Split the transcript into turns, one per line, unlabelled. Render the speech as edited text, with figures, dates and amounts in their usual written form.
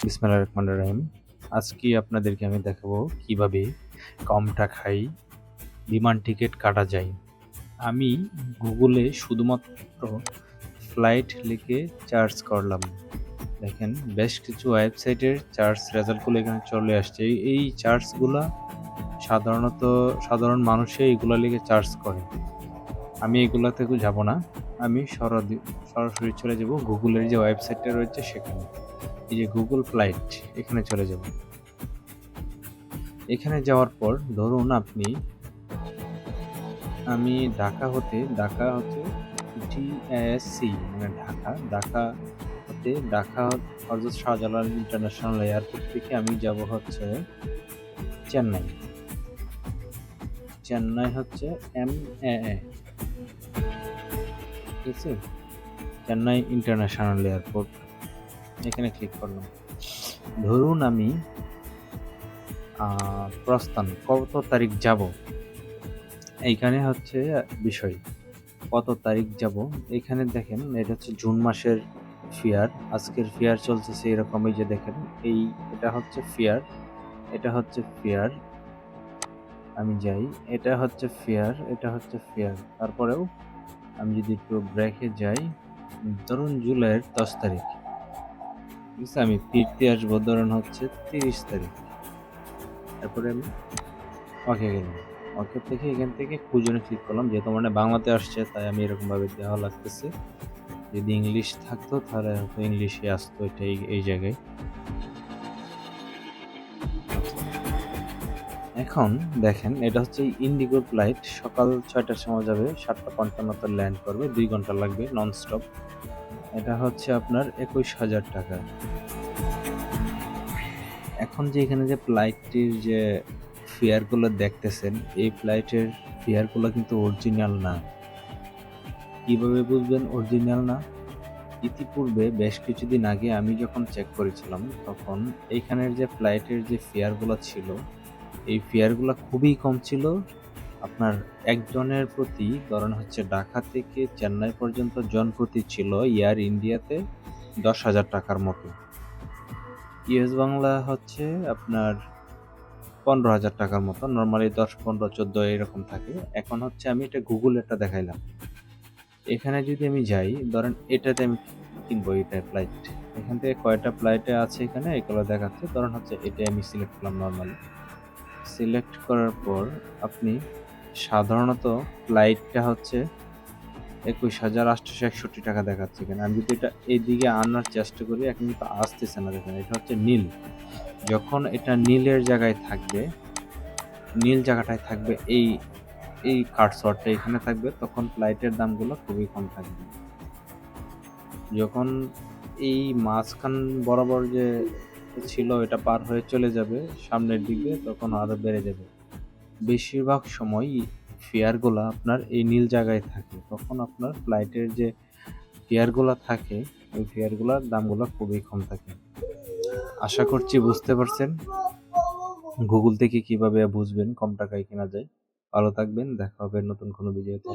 বিসমিল্লাহির রহমানির রহিম। আজকে আপনাদেরকে আমি দেখাবো কিভাবে কম টাকায় বিমান টিকিট কাটা যায়। আমি গুগলে শুধুমাত্র ফ্লাইট লিখে সার্চ করলাম। দেখেন বেশ কিছু ওয়েবসাইটের সার্চ রেজাল্টগুলো এখানে চলে আসছে। এই সার্চগুলা সাধারণ মানুষই এগুলো লিখে সার্চ করে। আমি এগুলা থেকে যাব না। আমি সরাসরি চলে যাব গুগলের যে ওয়েবসাইটটা রয়েছে সেখানে। এই যে গুগল ফ্লাইট, এখানে চলে যাব। এখানে যাওয়ার পর ধরুন আমি ঢাকা হতে ডিএসসি মানে ঢাকা হতে হযরত শাহজালাল ইন্টারন্যাশনাল এয়ারপোর্ট থেকে আমি যাব হচ্ছে চেন্নাই। চেন্নাই হচ্ছে MAA, ঠিক আছে? চেন্নাই ইন্টারন্যাশনাল এয়ারপোর্ট, এখানে ক্লিক করলাম। ধরুন আমি প্রস্থান কত তারিখ যাব, এইখানে হচ্ছে বিষয় কত তারিখ যাব। এখানে দেখেন এটা হচ্ছে জুন মাসের ফেয়ার, আজকের ফেয়ার চলতেছে এরকম। এই যে দেখেন এটা হচ্ছে ফেয়ার, আমি যাই, এটা হচ্ছে ফেয়ার। তারপরেও আমি যদি একটু ব্রেকে যাই, ধরুন জুলাইয়ের 10 তারিখ, ঠিক আছে? আমি ফিরতে আসবো ধরুন হচ্ছে 30 তারিখ। তারপরে আমি ওকে গেলাম। ওকে থেকে এখান থেকে খুঁজে ক্লিক করলাম। যেহেতু মানে বাংলাতে আসছে তাই আমি এরকমভাবে দেওয়া লাগতেছে। যদি ইংলিশ থাকতো তাহলে হয়তো ইংলিশে আসতো এটা এই জায়গায়। এখন দেখেন এটা হচ্ছে ইন্ডিগো ফ্লাইট, সকাল 6টার সময় যাবে, 7:55 ল্যান্ড করবে, 2 ঘন্টা লাগবে নন স্টপ। এটা হচ্ছে আপনার 21,000 টাকা। এখন যে এখানে যে ফ্লাইটটির যে ফেয়ারগুলো দেখতেছেন, এই ফ্লাইটের ফেয়ারগুলো কিন্তু অরিজিনাল না। কিভাবে বুঝবেন অরিজিনাল না? ইতিপূর্বে বেশ কিছুদিন আগে আমি যখন চেক করেছিলাম তখন এইখানের যে ফ্লাইটের যে ফেয়ারগুলো ছিল, এই ফেয়ারগুলো খুবই কম ছিল। আপনার একজনের প্রতি ধরেন হচ্ছে ঢাকা থেকে চেন্নাই পর্যন্ত জনপ্রতি ছিল এয়ার ইন্ডিয়াতে 10,000 টাকার মতো। ইউএস বাংলা হচ্ছে আপনার 15,000 টাকার মতো, নর্মালি 10, 15, 14 এরকম থাকে। এখন হচ্ছে আমি এটা গুগলেরটা দেখাইলাম। এখানে যদি আমি যাই, ধরেন এটাতে আমি কিনবো, এটা ফ্লাইট, এখান থেকে কয়টা ফ্লাইটে আছে এখানে এগুলো দেখাচ্ছে। ধরেন হচ্ছে এটাই আমি সিলেক্ট করলাম। নর্মালি সিলেক্ট করার পর আপনি সাধারণত ফ্লাইটটা হচ্ছে 21,861 টাকা দেখাচ্ছে এখানে। আমি যদি এটা এইদিকে আনার চেষ্টা করি, এখন কিন্তু আসতেছে না। দেখেন এটা হচ্ছে নীল। যখন এটা নীলের জায়গায় থাকবে, নীল জায়গাটায় থাকবে, এই কার্সরটা এখানে থাকবে, তখন ফ্লাইটের দামগুলো খুবই কম থাকবে। যখন এই মাঝখান বরাবর যে ছিল এটা পার হয়ে চলে যাবে সামনের দিকে, তখন আরো বেড়ে যাবে। বেশিরভাগ সময় ফেয়ারগুলো আপনার এই নীল জায়গায় থাকে, তখন আপনার ফ্লাইটের যে ফেয়ারগুলো থাকে ওই ফেয়ারগুলোর দামগুলো খুবই কম থাকে। আশা করছি বুঝতে পারছেন গুগল থেকে কিভাবে বুঝবেন কম টাকায় কেনা যায়। ভালো থাকবেন, দেখা হবে নতুন কোনো ভিডিওতে।